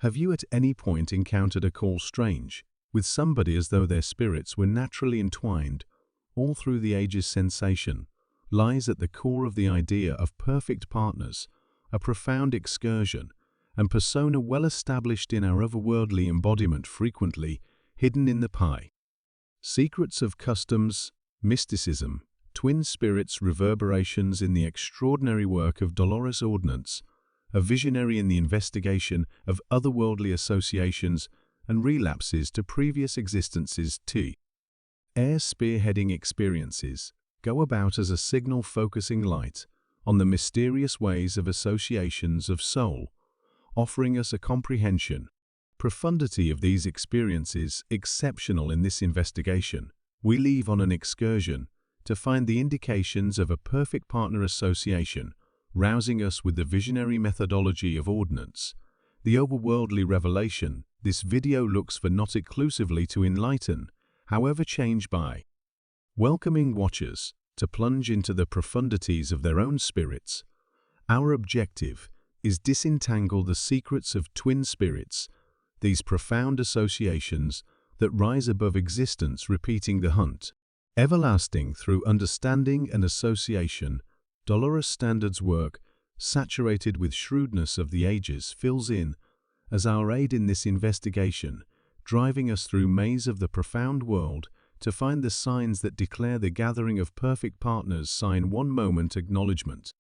Have you at any point encountered a call strange, with somebody as though their spirits were naturally entwined? All through the ages sensation lies at the core of the idea of perfect partners, a profound excursion, and persona well established in our otherworldly embodiment, frequently hidden in the pie. Secrets of customs, mysticism, twin spirits, reverberations in the extraordinary work of Dolores Ordnance, a visionary in the investigation of otherworldly associations and relapses to previous existences. Air spearheading experiences go about as a signal focusing light on the mysterious ways of associations of soul, offering us a comprehension. Profundity of these experiences exceptional in this investigation. We leave on an excursion to find the indications of a perfect partner association, rousing us with the visionary methodology of Ordnance. The overworldly revelation this video looks for not exclusively to enlighten, however change by welcoming watchers to plunge into the profundities of their own spirits. Our objective is disentangle the secrets of twin spirits, these profound associations that rise above existence, repeating the hunt. Everlasting through understanding and association, Dolores Standard's work, saturated with shrewdness of the ages, fills in as our aid in this investigation, driving us through maze of the profound world to find the signs that declare the gathering of perfect partners. Sign 1 moment acknowledgement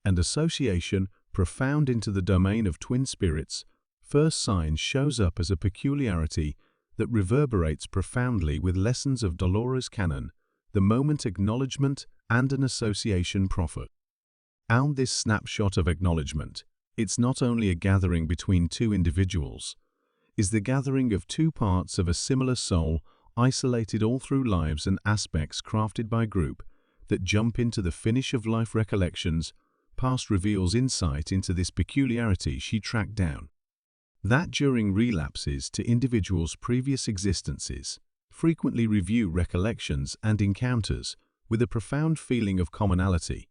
and association, profound into the domain of twin spirits. First sign shows up as a peculiarity that reverberates profoundly with lessons of Dolores canon, the moment acknowledgement and an association profit. And this snapshot of acknowledgement, it's not only a gathering between two individuals, is the gathering of two parts of a similar soul, isolated all through lives and aspects crafted by group, that jump into the finish of life recollections. Past reveals insight into this peculiarity she tracked down. That during relapses to individuals' previous existences, frequently review recollections and encounters with a profound feeling of commonality,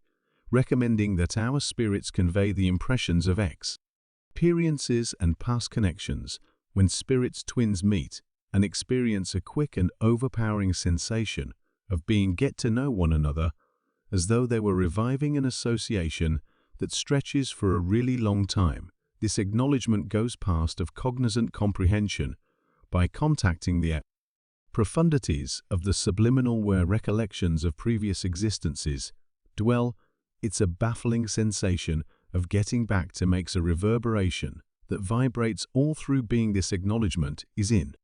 recommending that our spirits convey the impressions of experiences and past connections. When spirits twins meet and experience a quick and overpowering sensation of being get to know one another, as though they were reviving an association that stretches for a really long time. This acknowledgement goes past of cognizant comprehension by contacting the profundities of the subliminal where recollections of previous existences dwell. It's a baffling sensation of getting back to makes a reverberation that vibrates all through being. This acknowledgement is in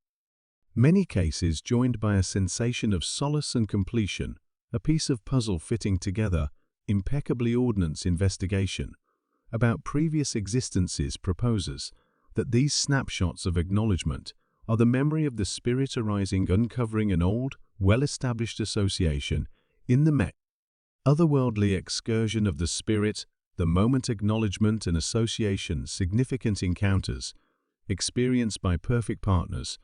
many cases joined by a sensation of solace and completion, a piece of puzzle fitting together impeccably. Ordnance investigation about previous existences proposes that these snapshots of acknowledgement are the memory of the spirit arising, uncovering an old, well-established association in the otherworldly excursion of the spirit. The moment acknowledgement and association, significant encounters experienced by perfect partners,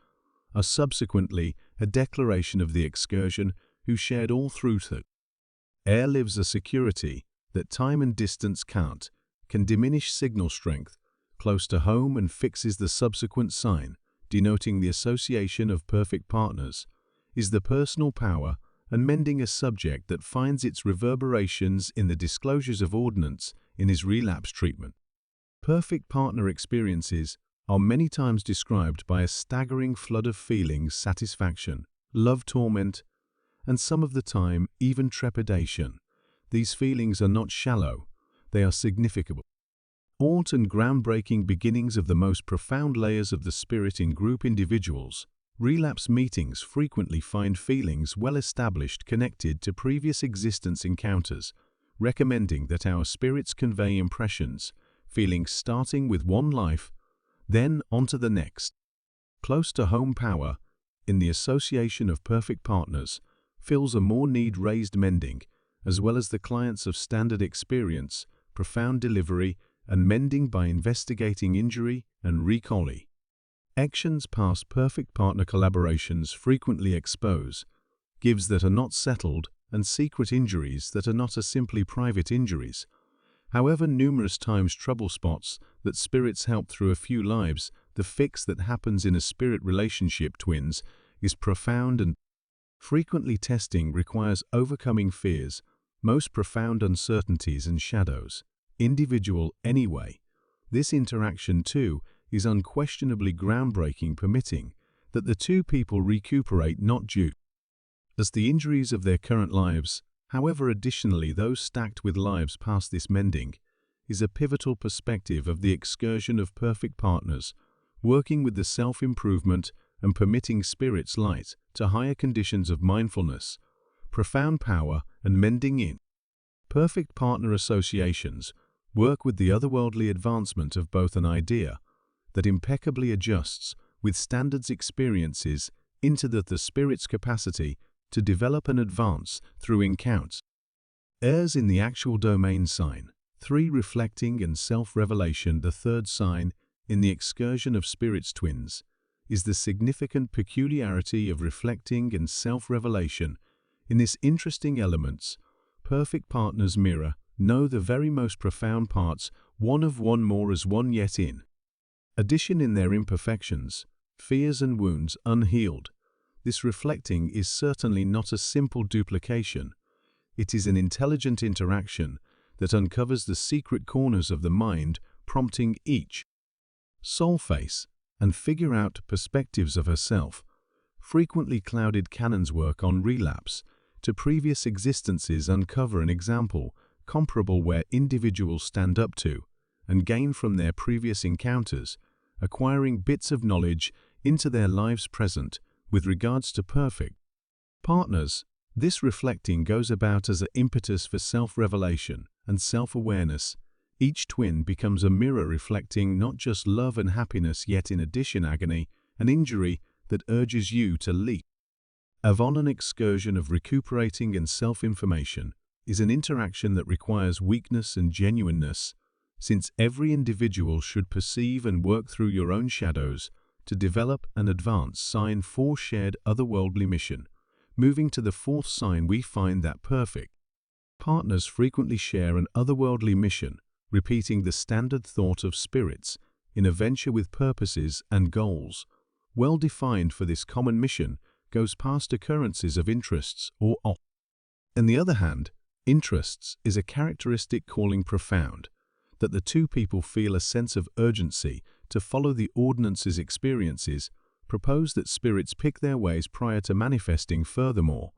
are subsequently a declaration of the excursion who shared all through the air. Lives a security that time and distance can't, can diminish signal strength close to home, and fixes the subsequent sign, denoting the association of perfect partners, is the personal power and mending, a subject that finds its reverberations in the disclosures of Ordnance in his relapse treatment. Perfect partner experiences are many times described by a staggering flood of feelings: satisfaction, love, torment, and some of the time even trepidation. These feelings are not shallow, they are significant. Alt and groundbreaking beginnings of the most profound layers of the spirit in group individuals. Relapse meetings frequently find feelings well established connected to previous existence encounters, recommending that our spirits convey impressions, feelings starting with one life, then onto the next. Close to home power, in the association of perfect partners, fills a more need-raised mending, as well as the clients of standard experience, profound delivery, and mending by investigating injury and recall. Actions past perfect partner collaborations frequently expose gives that are not settled and secret injuries that are not simply private injuries. However, numerous times trouble spots that spirits help through a few lives the fix that happens in a spirit relationship twins is profound and frequently testing requires overcoming fears, most profound uncertainties and shadows. Individual anyway. This interaction too is unquestionably groundbreaking, permitting that the two people recuperate not due as the injuries of their current lives. However, additionally, those stacked with lives past this mending is a pivotal perspective of the excursion of perfect partners, working with the self-improvement and permitting spirit's light to higher conditions of mindfulness, profound power, and mending in. Perfect partner associations work with the otherworldly advancement of both an idea that impeccably adjusts with standards experiences into the spirit's capacity to develop and advance through encounters. Heirs in the actual domain sign. 3. Reflecting and self-revelation. The third sign in the excursion of spirits twins is the significant peculiarity of reflecting and self-revelation. In this interesting elements, perfect partners mirror, know the very most profound parts, one of one more as one yet in addition in their imperfections, fears and wounds unhealed. This reflecting is certainly not a simple duplication. It is an intelligent interaction that uncovers the secret corners of the mind, prompting each soul face and figure out perspectives of herself. Frequently clouded canons work on relapse to previous existences, uncover an example comparable where individuals stand up to and gain from their previous encounters, acquiring bits of knowledge into their lives present with regards to perfect partners. This reflecting goes about as an impetus for self-revelation and self-awareness. Each twin becomes a mirror reflecting not just love and happiness, yet in addition agony and injury that urges you to leap. On an excursion of recuperating and self-information is an interaction that requires weakness and genuineness, since every individual should perceive and work through your own shadows to develop and advance. Sign 4. Shared otherworldly mission. Moving to the fourth sign, we find that perfect partners frequently share an otherworldly mission, repeating the standard thought of spirits in a venture with purposes and goals well defined. For this common mission goes past occurrences of interests or on the other hand, interests is a characteristic calling profound, that the two people feel a sense of urgency to follow the ordinance's experiences, propose that spirits pick their ways prior to manifesting. Furthermore,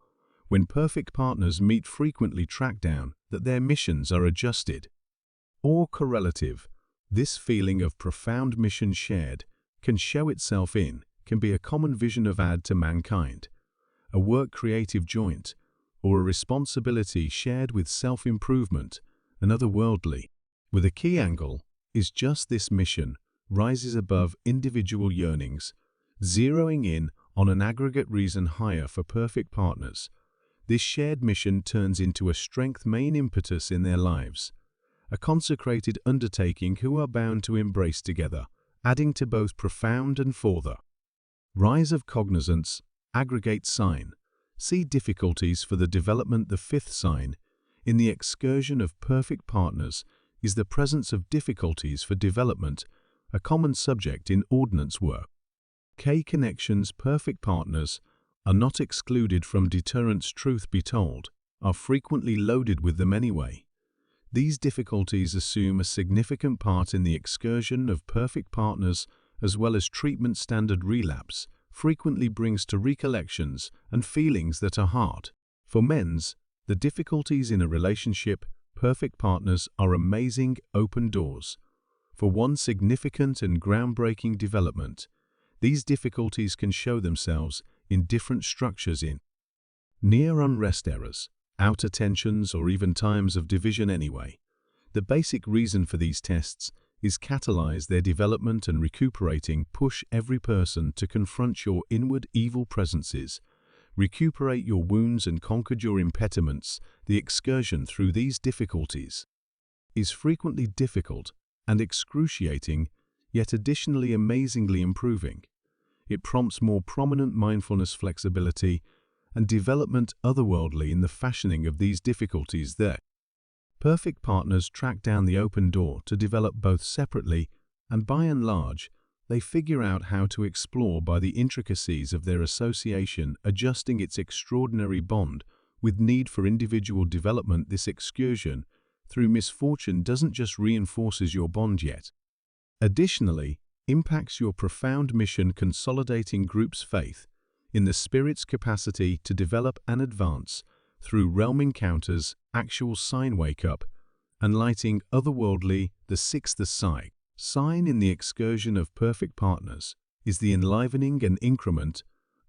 when perfect partners meet, frequently track down that their missions are adjusted or correlative. This feeling of profound mission shared can show itself can be a common vision of add to mankind, a work creative joint, or a responsibility shared with self-improvement and otherworldly. With a key angle is just this mission rises above individual yearnings, zeroing in on an aggregate reason higher for perfect partners. This shared mission turns into a strength main impetus in their lives, a consecrated undertaking who are bound to embrace together, adding to both profound and further. Rise of cognizance, aggregate sign. See difficulties for the development. The fifth sign in the excursion of perfect partners is the presence of difficulties for development, a common subject in ordnance work. Connections. Perfect partners are not excluded from deterrence. Truth be told, are frequently loaded with them anyway. These difficulties assume a significant part in the excursion of perfect partners, as well as treatment. Standard relapse frequently brings to recollections and feelings that are hard. For men's, the difficulties in a relationship, perfect partners are amazing open doors for one significant and groundbreaking development. These difficulties can show themselves in different structures in near unrest errors, outer tensions, or even times of division anyway. The basic reason for these tests is catalyze their development and recuperating, push every person to confront your inward evil presences, recuperate your wounds and conquer your impediments. The excursion through these difficulties is frequently difficult and excruciating, yet additionally amazingly improving. It prompts more prominent mindfulness, flexibility, and development otherworldly in the fashioning of these difficulties. There, perfect partners track down the open door to develop both separately and by and large they figure out how to explore by the intricacies of their association, adjusting its extraordinary bond with need for individual development. This excursion through misfortune doesn't just reinforces your bond yet. Additionally, impacts your profound mission, consolidating group's faith in the spirit's capacity to develop and advance through realm encounters, actual sign wake-up, and lighting otherworldly. The sixth sign in the excursion of perfect partners is the enlivening and increment,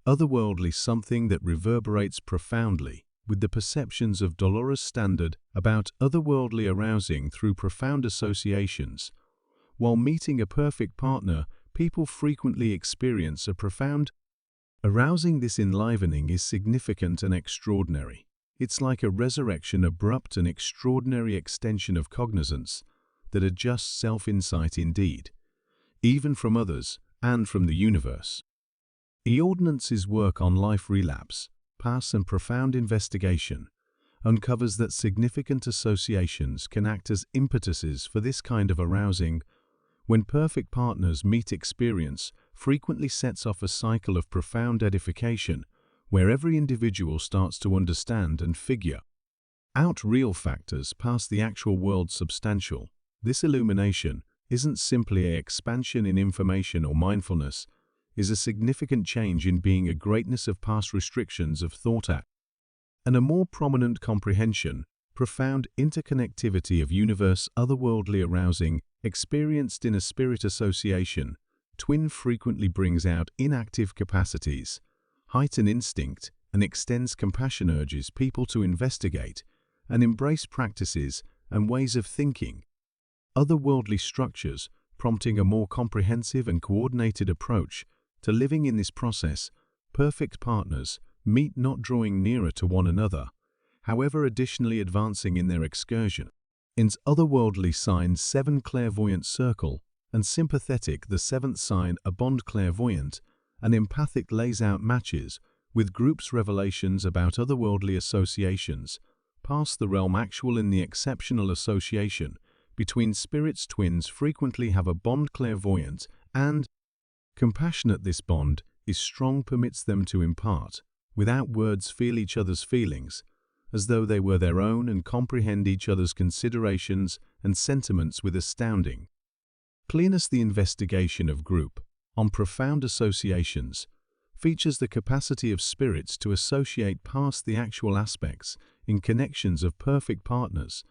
otherworldly, something that reverberates profoundly with the perceptions of Dolores Standard about otherworldly arousing through profound associations. While meeting a perfect partner, people frequently experience a profound arousing. This enlivening is significant and extraordinary. It's like a resurrection, abrupt and extraordinary extension of cognizance that adjusts self-insight indeed, even from others and from the universe. Ordinance's work on life relapse, pass and profound investigation uncovers that significant associations can act as impetuses for this kind of arousing. When perfect partners meet, experience frequently sets off a cycle of profound edification where every individual starts to understand and figure out real factors past the actual world's substantial. This illumination isn't simply an expansion in information or mindfulness, is a significant change in being, a greatness of past restrictions of thought act, and a more prominent comprehension, profound interconnectivity of universe. Otherworldly arousing experienced in a spirit association twin frequently brings out inactive capacities, heighten instinct, and extends compassion, urges people to investigate and embrace practices and ways of thinking otherworldly structures, prompting a more comprehensive and coordinated approach to living. In this process, perfect partners meet, not drawing nearer to one another, however additionally advancing in their excursion. In otherworldly signs 7, clairvoyant circle and sympathetic. The seventh sign, a bond clairvoyant and empathic, lays out matches with groups' revelations about otherworldly associations past the realm actual. In the exceptional association between spirits, twins frequently have a bond clairvoyant and compassionate. This bond is strong, permits them to impart, without words, feel each other's feelings as though they were their own and comprehend each other's considerations and sentiments with astounding clearness. The investigation of group on profound associations features the capacity of spirits to associate past the actual aspects in connections of perfect partners.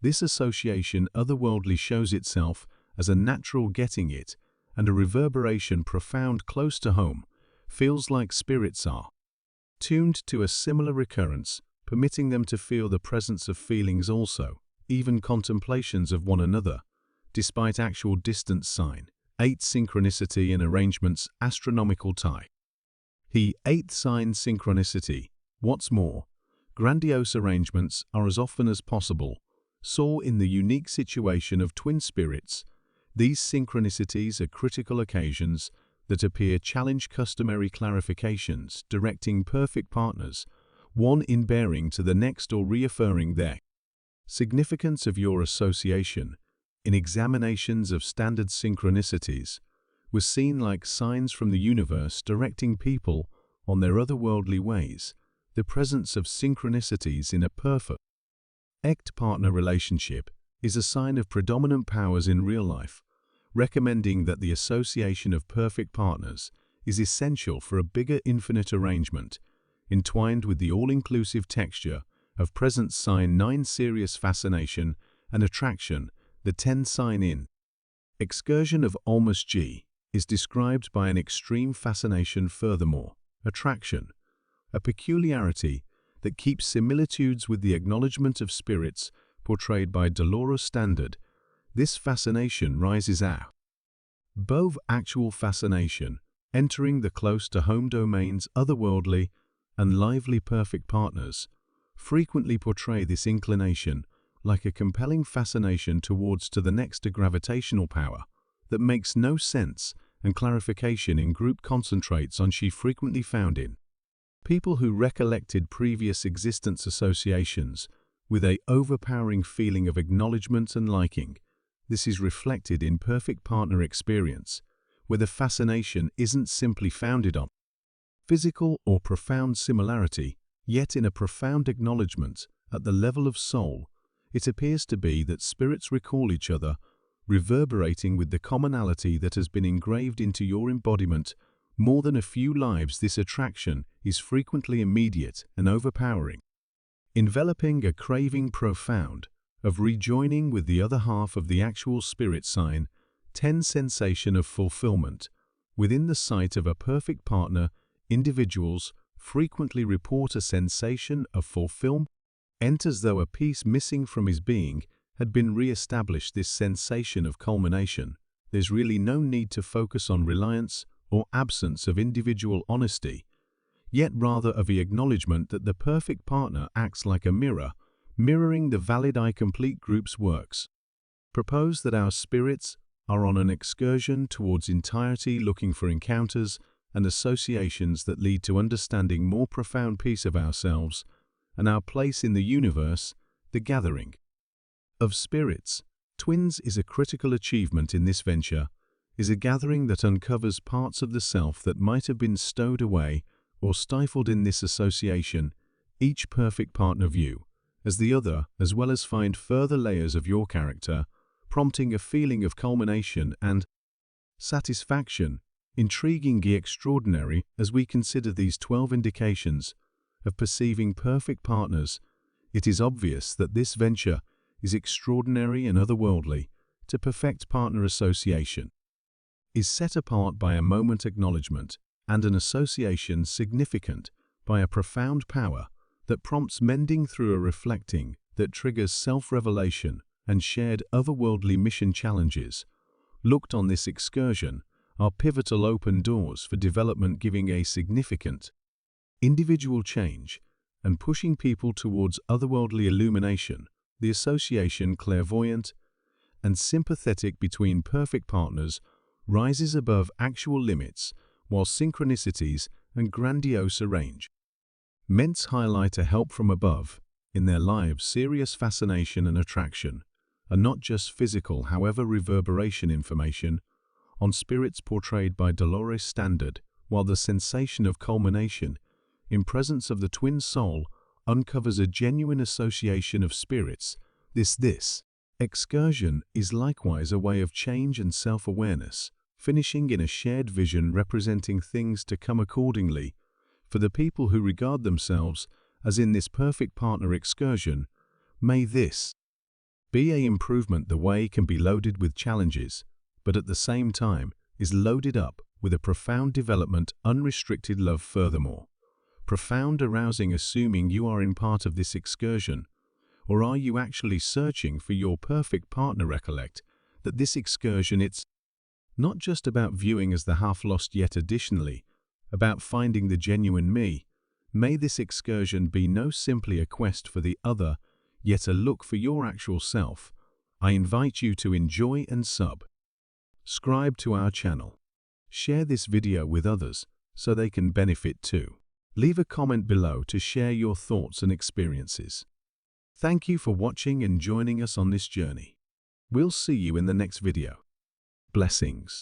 This association otherworldly shows itself as a natural getting it and a reverberation profound, close to home, feels like spirits are tuned to a similar recurrence, permitting them to feel the presence of feelings also, even contemplations of one another, despite actual distance. Sign 8, synchronicity and arrangements, astronomical tie. The 8th sign, synchronicity. What's more, grandiose arrangements are as often as possible saw in the unique situation of twin spirits. These synchronicities are critical occasions that appear challenge customary clarifications, directing perfect partners, one in bearing to the next or reaffirming their significance of your association. In examinations of standard synchronicities, was seen like signs from the universe directing people on their otherworldly ways. The presence of synchronicities in a perfect partner relationship is a sign of predominant powers in real life, recommending that the association of perfect partners is essential for a bigger infinite arrangement, entwined with the all-inclusive texture of presence. Sign 9, serious fascination and attraction. The 10 sign in excursion of Almas G is described by an extreme fascination, furthermore, attraction, a peculiarity that keeps similitudes with the acknowledgement of spirits portrayed by Dolores Standard. This fascination rises out above actual fascination, entering the close-to-home domains. Otherworldly and lively perfect partners frequently portray this inclination like a compelling fascination towards to the next, a gravitational power that makes no sense, and clarification in group concentrates on she frequently found in people who recollected previous existence associations with a overpowering feeling of acknowledgement and liking. This is reflected in perfect partner experience, where the fascination isn't simply founded on physical or profound similarity, yet in a profound acknowledgement at the level of soul. It appears to be that spirits recall each other, reverberating with the commonality that has been engraved into your embodiment. More than a few lives, this attraction is frequently immediate and overpowering, enveloping a craving profound of rejoining with the other half of the actual spirit sign. 10. Sensation of fulfillment. Within the sight of a perfect partner, individuals frequently report a sensation of fulfillment, as though a piece missing from his being had been re-established. This sensation of culmination, there's really no need to focus on reliance or absence of individual honesty, yet rather of the acknowledgement that the perfect partner acts like a mirror, mirroring the valid I complete group's works. Propose that our spirits are on an excursion towards entirety, looking for encounters and associations that lead to understanding more profound piece of ourselves and our place in the universe. The gathering of spirits, twins, is a critical achievement in this venture, is a gathering that uncovers parts of the self that might have been stowed away or stifled in this association. Each perfect partner view as the other, as well as find further layers of your character, prompting a feeling of culmination and satisfaction. Intriguing yet extraordinary as we consider these 12 indications of perceiving perfect partners, it is obvious that this venture is extraordinary and otherworldly. To perfect partner association is set apart by a moment acknowledgement and an association significant by a profound power that prompts mending through a reflecting that triggers self-revelation and shared otherworldly mission. Challenges looked on this excursion are pivotal open doors for development, giving a significant individual change and pushing people towards otherworldly illumination. The association, clairvoyant and sympathetic between perfect partners, rises above actual limits, while synchronicities and grandiose arrangements highlight a help from above in their lives. Serious fascination and attraction are not just physical, however, reverberation information on spirits portrayed by Dolores Standard, while the sensation of culmination in presence of the twin soul uncovers a genuine association of spirits. This excursion is likewise a way of change and self-awareness, finishing in a shared vision representing things to come accordingly. For the people who regard themselves as in this perfect partner excursion, may this be an improvement. The way can be loaded with challenges, but at the same time is loaded up with a profound development, unrestricted love. Furthermore, profound arousing. Assuming you are in part of this excursion, or are you actually searching for your perfect partner? Recollect that this excursion, it's not just about viewing as the half-lost, yet additionally about finding the genuine me. May this excursion be no simply a quest for the other, yet a look for your actual self. I invite you to enjoy and subscribe to our channel. Share this video with others so they can benefit too. Leave a comment below to share your thoughts and experiences. Thank you for watching and joining us on this journey. We'll see you in the next video. Blessings.